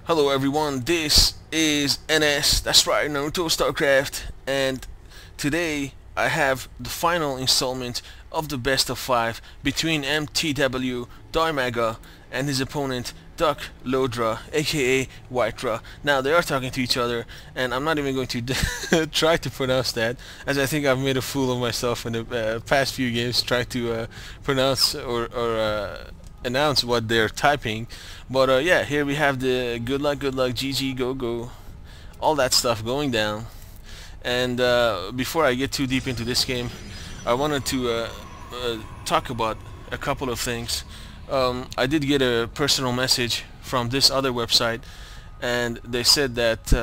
Hello everyone, this is NS, that's right, Naruto StarCraft, and today I have the final installment of the best of 5 between MTW Dimaga and his opponent Duck Lodra, aka WhiteRa. Now they are talking to each other, and I'm not even going to try to pronounce that, as I think I've made a fool of myself in the past few games trying to pronounce or announce what they're typing. But yeah, here we have the good luck, GG, go go, all that stuff going down. And before I get too deep into this game, I wanted to talk about a couple of things. I did get a personal message from this other website, and they said that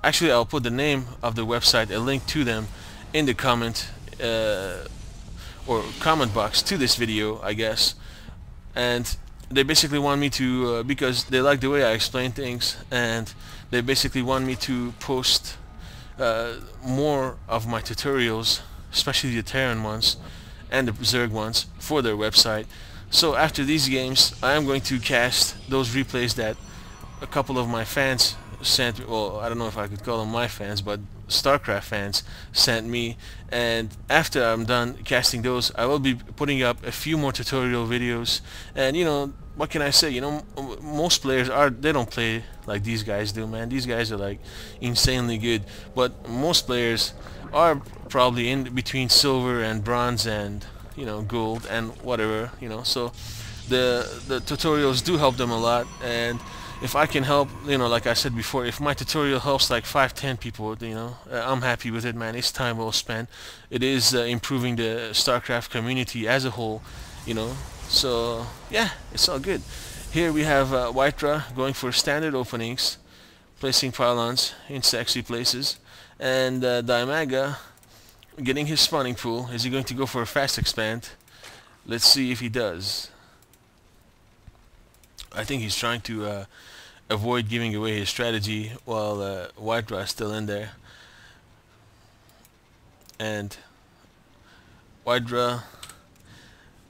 actually I'll put the name of the website, a link to them, in the comment or comment box to this video, I guess. And they basically want me to because they like the way I explain things, and they basically want me to post more of my tutorials, especially the Terran ones and the Zerg ones, for their website. So after these games I am going to cast those replays that a couple of my fans sent me. Well, I don't know if I could call them my fans, but StarCraft fans sent me, and after I'm done casting those, I will be putting up a few more tutorial videos. And you know, what can I say, you know, most players they don't play like these guys do, man. These guys are like insanely good, but most players are probably in between silver and bronze and, you know, gold and whatever, you know. So the tutorials do help them a lot, and if I can help, you know, like I said before, if my tutorial helps like 5-10 people, you know, I'm happy with it, man. It's time well spent. It is improving the StarCraft community as a whole, you know. So yeah, it's all good. Here we have WhiteRa going for standard openings, placing pylons in sexy places, and Dimaga getting his spawning pool. Is he going to go for a fast expand? Let's see if he does. I think he's trying to avoid giving away his strategy while WhiteRa is still in there. And WhiteRa,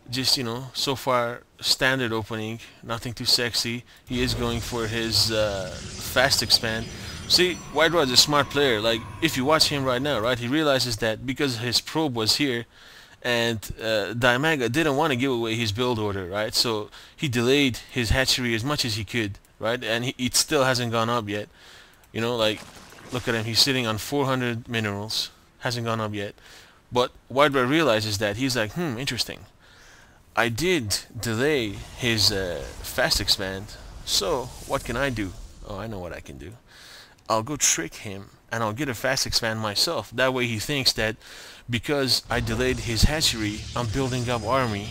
just, you know, so far standard opening, nothing too sexy. He is going for his fast expand. See, WhiteRa is a smart player. Like, if you watch him right now, right, he realizes that because his probe was here, and Dimaga didn't want to give away his build order, right? So he delayed his hatchery as much as he could, right? And it still hasn't gone up yet. You know, like, look at him. He's sitting on 400 minerals. Hasn't gone up yet. But WhiteRa realizes that. He's like, interesting. I did delay his fast expand. So what can I do? Oh, I know what I can do. I'll go trick him, and I'll get a fast expand myself. That way he thinks that because I delayed his hatchery, I'm building up army,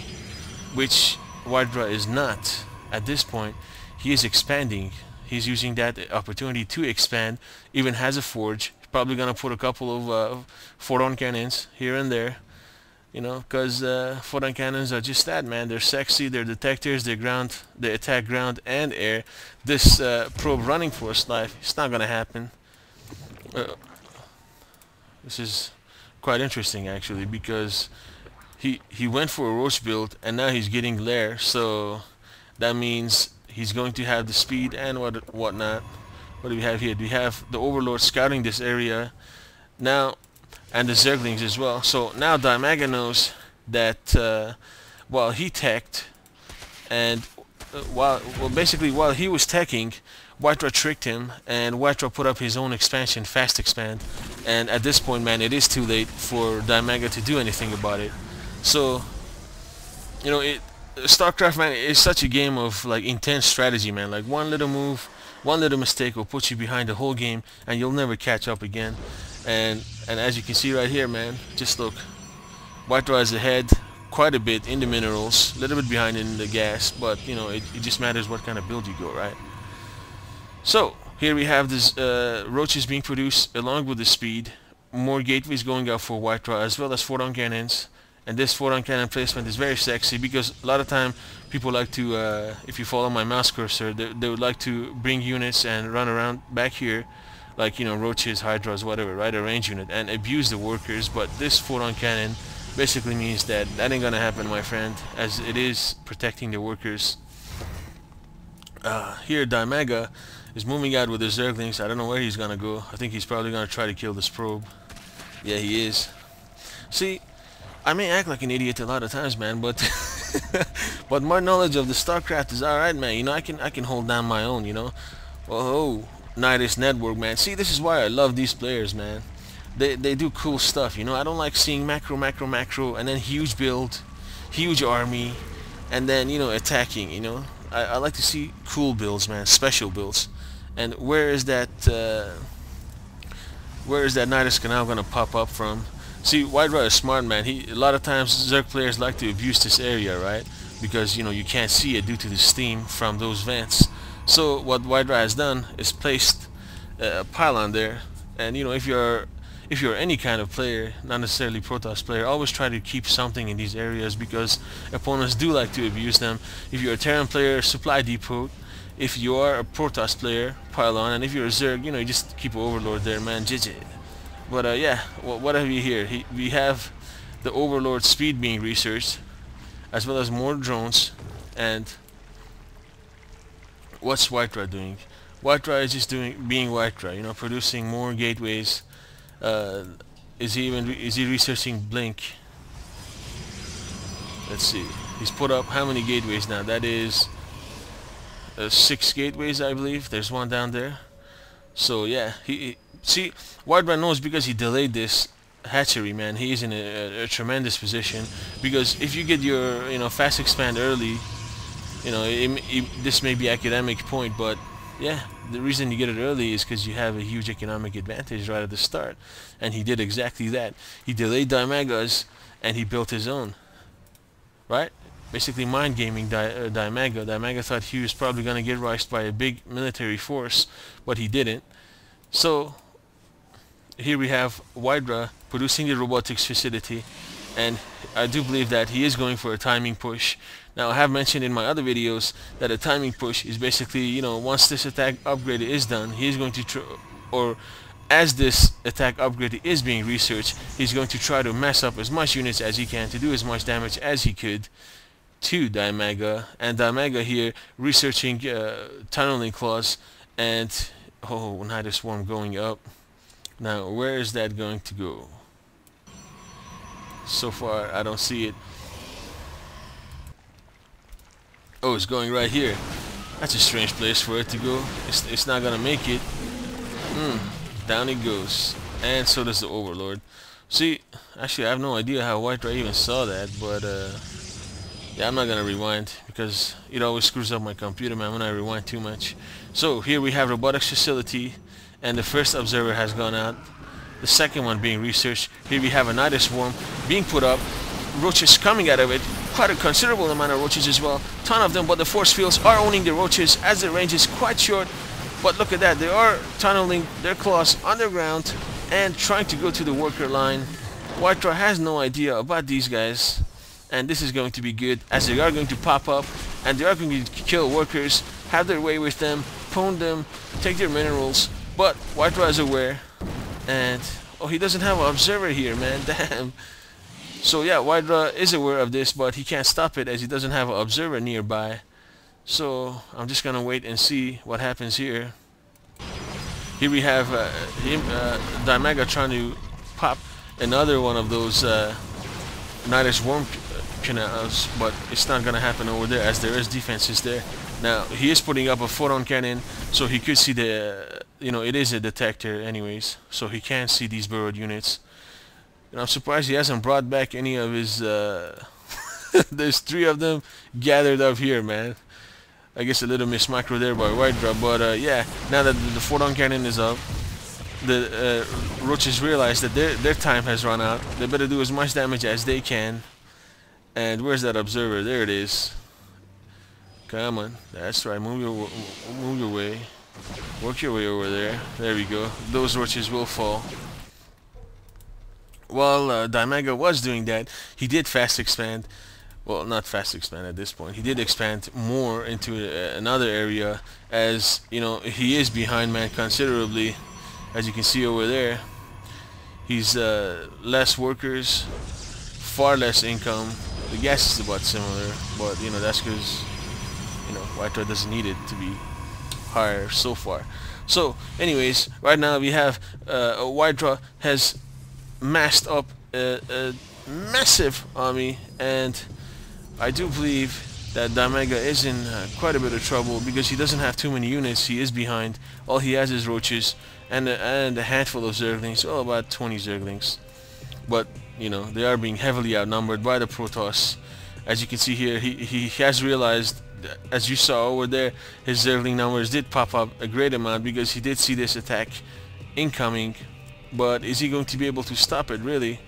which WhiteRa is not. At this point, he is expanding. He's using that opportunity to expand, even has a forge. Probably gonna put a couple of photon cannons here and there, you know, because photon cannons are just that, man. They're sexy, they're detectors, they attack ground and air. This probe running for its life, it's not gonna happen. This is quite interesting actually, because he went for a roach build and now he's getting lair, so that means he's going to have the speed and whatnot. What do we have here? We have the Overlord scouting this area now, and the Zerglings as well. So now Dimaga knows that while he teched, and while he was teching, WhiteRa tricked him, and WhiteRa put up his own expansion, fast expand, and at this point, man, it is too late for Dimaga to do anything about it. So, you know, StarCraft, man, is such a game of like intense strategy, man. Like one little move, one little mistake will put you behind the whole game, and you'll never catch up again. And as you can see right here, man, just look, WhiteRa is ahead quite a bit in the minerals, a little bit behind in the gas, but you know, it just matters what kind of build you go, right? So here we have this roaches being produced along with the speed, more gateways going out for WhiteRa, as well as photon cannons. And this photon cannon placement is very sexy, because a lot of time people like to, if you follow my mouse cursor, they would like to bring units and run around back here, like, you know, roaches, hydras, whatever, right, a range unit, and abuse the workers. But this photon cannon basically means that ain't gonna happen, my friend, as it is protecting the workers. Here Dimaga He's moving out with the Zerglings. I don't know where he's gonna go. I think he's probably gonna try to kill this probe. Yeah, he is. See, I may act like an idiot a lot of times, man, but but my knowledge of the StarCraft is alright, man. You know, I can hold down my own, you know. Oh, Nidus Network, man. See, this is why I love these players, man. They do cool stuff, you know. I don't like seeing macro, and then huge build, huge army, and then, you know, attacking, you know. I like to see cool builds, man, special builds. And where is that Nidus Canal gonna pop up from? See, WhiteRa is smart, man. A lot of times Zerg players like to abuse this area, right? Because, you know, you can't see it due to the steam from those vents. So what WhiteRa has done is placed a pylon there, and, you know, if you're any kind of player, not necessarily Protoss player, always try to keep something in these areas because opponents do like to abuse them. If you're a Terran player, supply depot. If you are a Protoss player, pylon, and if you're a Zerg, you know, you just keep an Overlord there, man. GG. But yeah, what have we here? We have the Overlord speed being researched, as well as more drones. And what's WhiteRa doing? WhiteRa is just being WhiteRa, you know, producing more gateways. Is he researching Blink? Let's see. He's put up how many gateways now? That is 6 gateways, I believe. There's one down there. So yeah, see, WhiteRa knows because he delayed this hatchery, man. He is in a tremendous position, because if you get your, you know, fast expand early, you know, this may be academic point, but yeah, the reason you get it early is because you have a huge economic advantage right at the start, and he did exactly that. He delayed Dimaga's and he built his own, right? Basically mind gaming Dimaga. Dimaga thought he was probably going to get rushed by a big military force, but he didn't. So here we have WhiteRa producing the robotics facility, and I do believe that he is going for a timing push. Now, I have mentioned in my other videos that a timing push is basically, you know, once this attack upgrade is done, he is going to or as this attack upgrade is being researched, he's going to try to mess up as much units as he can to do as much damage as he could to Dimaga. And Dimaga here researching tunneling claws, and oh, Nidus Swarm going up. Now, where is that going to go? So far, I don't see it. Oh, it's going right here. That's a strange place for it to go. It's not gonna make it. Down it goes. And so does the Overlord. See, actually I have no idea how WhiteRa even saw that, but yeah, I'm not gonna rewind because it always screws up my computer, man, when I rewind too much. So here we have robotics facility, and the first observer has gone out. The second one being researched. Here we have a Nidus Swarm being put up. Roaches coming out of it. Quite a considerable amount of roaches as well. Ton of them, but the force fields are owning the roaches as the range is quite short. But look at that, they are tunneling their claws underground and trying to go to the worker line. WhiteRa has no idea about these guys, and this is going to be good as they are going to pop up and they are going to kill workers, have their way with them, pwn them, take their minerals. But WhiteRa is aware, and oh, he doesn't have an observer here, man. Damn. So yeah, WhiteRa is aware of this, but he can't stop it as he doesn't have an observer nearby. So I'm just gonna wait and see what happens here. Here we have Dimaga trying to pop another one of those Nidus Swarm canals, but it's not gonna happen over there as there is defenses there. Now he is putting up a photon cannon, so he could see the, you know, it is a detector anyways, so he can see these burrowed units. And I'm surprised he hasn't brought back any of his there's 3 of them gathered up here, man. I guess a little miss micro there by WhiteRa, but yeah, now that the photon cannon is up, the roaches realize that their time has run out. They better do as much damage as they can. And where's that observer? There it is. Come on, that's right. Move your way. Work your way over there. There we go. Those roaches will fall. While Dimaga was doing that, he did fast expand. Well, not fast expand at this point. He did expand more into another area, as you know, he is behind, man, considerably. As you can see over there, he's less workers, far less income. The gas is about similar, but you know, that's because, you know, WhiteRa doesn't need it to be higher so far. So anyways, right now we have WhiteRa has massed up a massive army, and I do believe that Dimaga is in quite a bit of trouble because he doesn't have too many units. He is behind. All he has is roaches and a handful of zerglings, well, about 20 zerglings. But you know, they are being heavily outnumbered by the Protoss. As you can see here, he has realized, as you saw over there, his zergling numbers did pop up a great amount because he did see this attack incoming. But is he going to be able to stop it, really?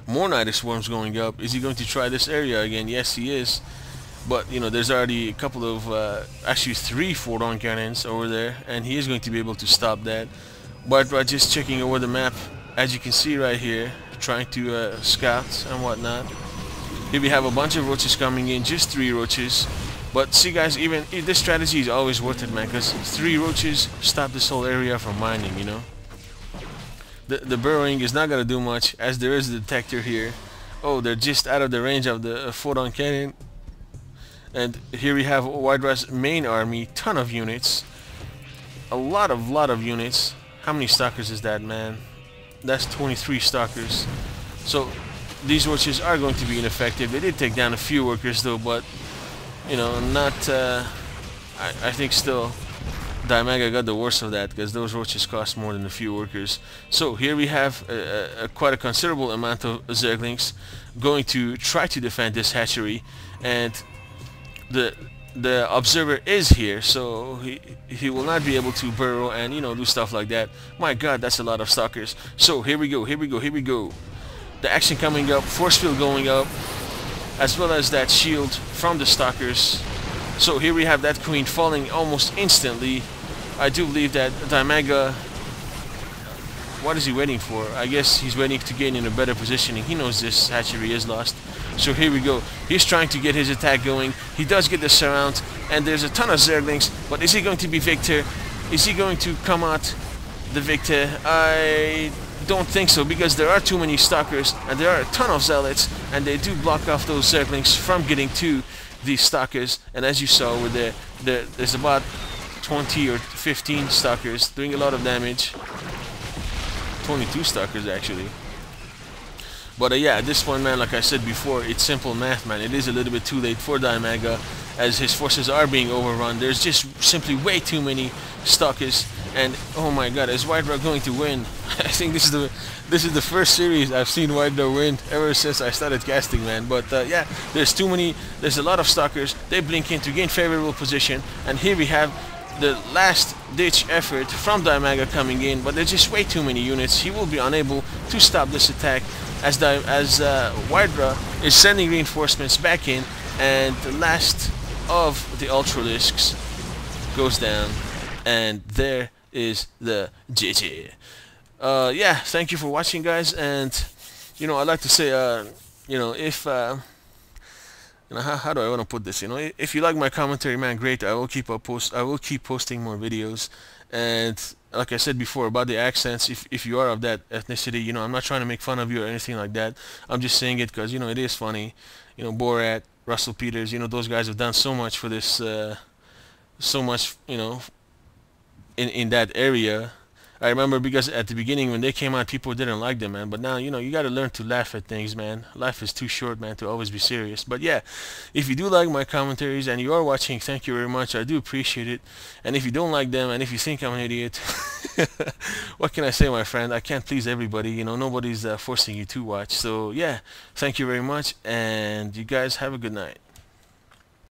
More Nidus Swarms going up. Is he going to try this area again? Yes, he is. But you know, there's already a couple of actually 3 photon cannons over there, and he is going to be able to stop that. But just checking over the map, as you can see right here, trying to scout and whatnot. Here we have a bunch of roaches coming in, just 3 roaches. But see guys, even this strategy is always worth it, man, because 3 roaches stop this whole area from mining, you know. The burrowing is not going to do much, as there is a detector here. Oh, they're just out of the range of the photon cannon. And here we have WhiteRa's main army, ton of units. A lot of units. How many stalkers is that, man? That's 23 stalkers. So these roaches are going to be ineffective. They did take down a few workers though, but you know, not I think still Dimaga got the worst of that, because those roaches cost more than a few workers. So here we have quite a considerable amount of zerglings going to try to defend this hatchery, and the observer is here, so he will not be able to burrow and, you know, do stuff like that. My god, that's a lot of stalkers. So here we go. The action coming up, force field going up, as well as that shield from the stalkers. So here we have that queen falling almost instantly. I do believe that Dimaga, what is he waiting for? I guess he's waiting to gain in a better positioning. He knows this hatchery is lost. So here we go. He's trying to get his attack going. He does get the surround, and there's a ton of zerglings. But is he going to be victor? Is he going to come out the victor? I don't think so, because there are too many stalkers, and there are a ton of zealots, and they do block off those zerglings from getting to these stalkers. And as you saw over there, there's about 20 or 15 stalkers doing a lot of damage. 22 stalkers actually. But yeah, this one, man, like I said before, it's simple math, man. It is a little bit too late for Dimaga, as his forces are being overrun. There's just simply way too many stalkers, and oh my god, is WhiteRa going to win? I think this is the first series I've seen WhiteRa win ever since I started casting, man. But yeah, there's a lot of stalkers. They blink in to gain favorable position, and here we have the last ditch effort from Dimaga coming in, but there's just way too many units. He will be unable to stop this attack, as WhiteRa is sending reinforcements back in, and the last of the Ultralisks goes down, and there is the GG. Yeah, thank you for watching, guys, and you know, I'd like to say, you know, if you know, how do I want to put this? You know, if you like my commentary, man, great. I will keep posting more videos. And like I said before about the accents, if you are of that ethnicity, you know, I'm not trying to make fun of you or anything like that. I'm just saying it because, you know, it is funny. You know, Borat, Russell Peters, you know, those guys have done so much for this, so much, you know, in that area. I remember, because at the beginning when they came out, people didn't like them, man. But now, you know, you got to learn to laugh at things, man. Life is too short, man, to always be serious. But yeah, if you do like my commentaries and you are watching, thank you very much. I do appreciate it. And if you don't like them, and if you think I'm an idiot, what can I say, my friend? I can't please everybody. You know, nobody's forcing you to watch. So yeah, thank you very much, and you guys have a good night.